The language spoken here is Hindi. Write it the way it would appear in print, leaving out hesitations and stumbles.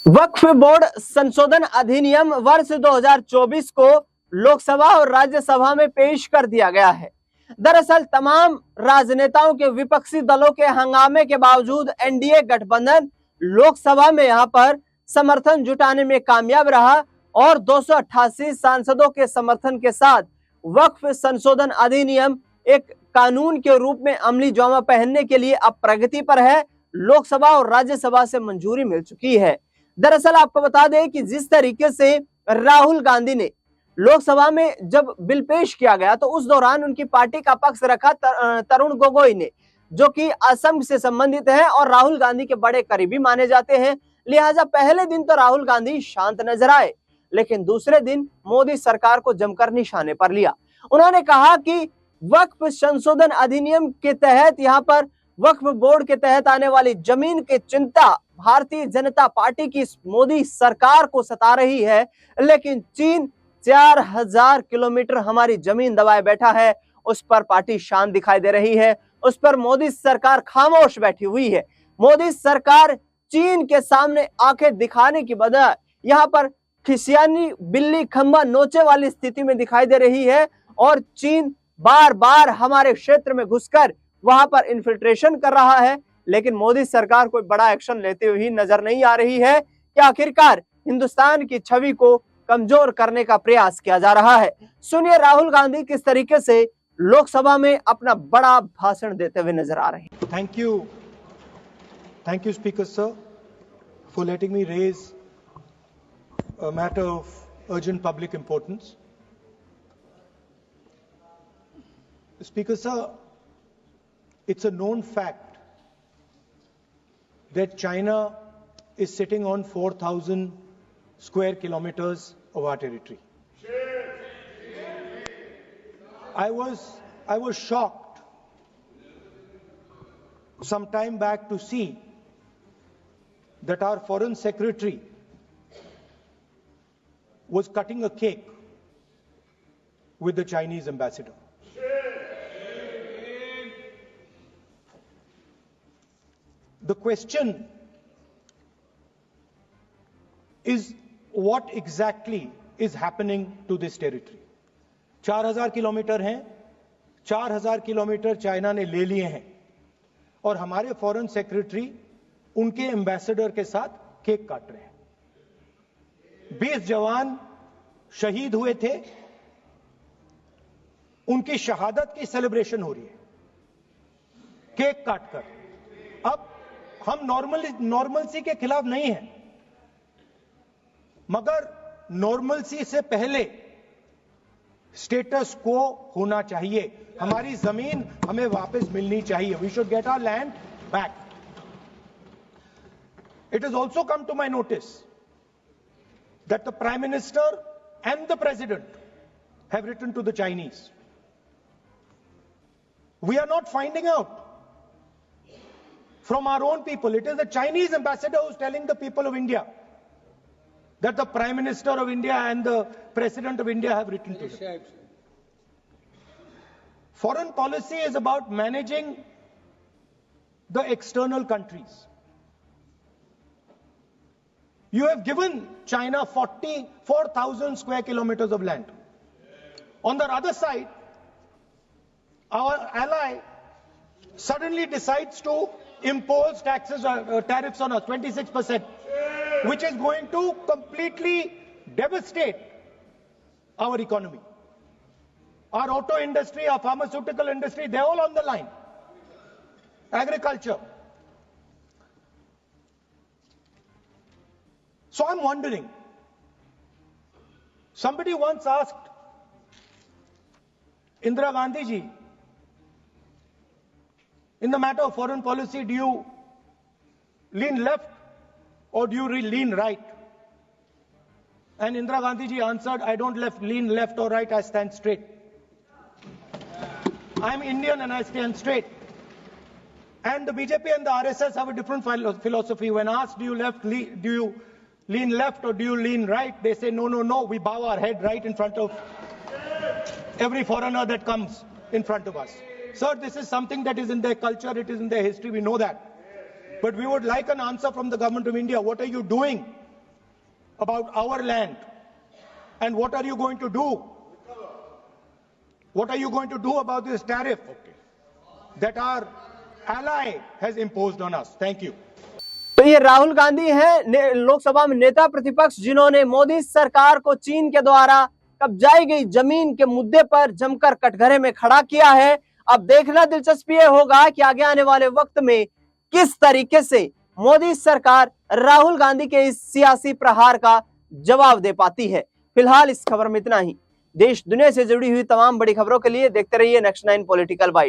वक्फ बोर्ड संशोधन अधिनियम वर्ष 2024 को लोकसभा और राज्यसभा में पेश कर दिया गया है। दरअसल तमाम राजनेताओं के विपक्षी दलों के हंगामे के बावजूद एनडीए गठबंधन लोकसभा में यहां पर समर्थन जुटाने में कामयाब रहा और 288 सांसदों के समर्थन के साथ वक्फ संशोधन अधिनियम एक कानून के रूप में अमली जामा पहनने के लिए अब प्रगति पर है। लोकसभा और राज्यसभा से मंजूरी मिल चुकी है। दरअसल आपको बता दें कि जिस तरीके से राहुल गांधी ने लोकसभा में जब बिल पेश किया गया तो उस दौरान उनकी पार्टी का पक्ष रखा तरुण गोगोई ने, जो कि असम से संबंधित है और राहुल गांधी के बड़े करीबी माने जाते हैं। लिहाजा पहले दिन तो राहुल गांधी शांत नजर आए, लेकिन दूसरे दिन मोदी सरकार को जमकर निशाने पर लिया। उन्होंने कहा कि वक्फ संशोधन अधिनियम के तहत यहाँ पर वक्फ बोर्ड के तहत आने वाली जमीन की चिंता भारतीय जनता पार्टी की मोदी सरकार को सता रही है, लेकिन चीन 4000 किलोमीटर हमारी जमीन दबाए बैठा है, उस पर पार्टी शांत दिखाई दे रही है, उस पर मोदी सरकार खामोश बैठी हुई है। मोदी सरकार चीन के सामने आंखें दिखाने की बजाय यहाँ पर खिसियानी बिल्ली खंबा नोचे वाली स्थिति में दिखाई दे रही है और चीन बार बार हमारे क्षेत्र में घुसकर वहां पर इन्फिल्ट्रेशन कर रहा है, लेकिन मोदी सरकार कोई बड़ा एक्शन लेते हुए नजर नहीं आ रही है कि आखिरकार हिंदुस्तान की छवि को कमजोर करने का प्रयास किया जा रहा है। सुनिए राहुल गांधी किस तरीके से लोकसभा में अपना बड़ा भाषण देते हुए नजर आ रहे हैं। Thank you speaker sir for letting me raise a matter of urgent public importance. Speaker sir, it's a known fact that China is sitting on 4,000 square kilometers of our territory. I was shocked some time back to see that our foreign secretary was cutting a cake with the Chinese ambassador. The question is, what exactly is happening to this territory? 4000 kilometre हैं, 4000 किलोमीटर चाइना ने ले लिए हैं और हमारे फॉरेन सेक्रेटरी उनके एम्बेसडर के साथ केक काट रहे हैं। 20 जवान शहीद हुए थे, उनकी शहादत की सेलिब्रेशन हो रही है केक काटकर। अब हम नॉर्मलसी के खिलाफ नहीं हैं, मगर नॉर्मलसी से पहले स्टेटस को होना चाहिए। हमारी जमीन हमें वापस मिलनी चाहिए। We should get our land back. It is also come to my notice that the Prime Minister and the President have written to the Chinese. We are not finding out from our own people. It is the Chinese ambassador who is telling the people of India that the Prime Minister of India and the President of India have written to them. Foreign policy is about managing the external countries. You have given China 44,000 square kilometers of land. On the other side, our ally suddenly decides to impose tariffs on us, 26%, which is going to completely devastate our economy. Our auto industry, our pharmaceutical industry, they're all on the line. Agriculture. So I'm wondering, somebody once asked Indira Gandhi ji, in the matter of foreign policy, do you lean left or do you lean right? And Indira Gandhi ji answered, I don't lean left or right, I stand straight. I'm Indian and I stand straight. And the BJP and the RSS have a different philosophy. When asked, do you lean left or do you lean right? They say, no, we bow our head right in front of every foreigner that comes in front of us. Sir, this is something that is in their culture, it is in their history, we know that. But we would like an answer from the government of India. What are you doing about our land. And what are you going to do? What are you going to do about this tariff that our ally has imposed on us? Thank you. तो ये राहुल गांधी हैं लोकसभा में नेता प्रतिपक्ष, जिन्होंने मोदी सरकार को चीन के द्वारा कब्जाई गई जमीन के मुद्दे पर जमकर कटघरे में खड़ा किया है। अब देखना दिलचस्पी ये होगा कि आगे आने वाले वक्त में किस तरीके से मोदी सरकार राहुल गांधी के इस सियासी प्रहार का जवाब दे पाती है। फिलहाल इस खबर में इतना ही। देश दुनिया से जुड़ी हुई तमाम बड़ी खबरों के लिए देखते रहिए नेक्स्ट 9 पॉलिटिकल बाइट।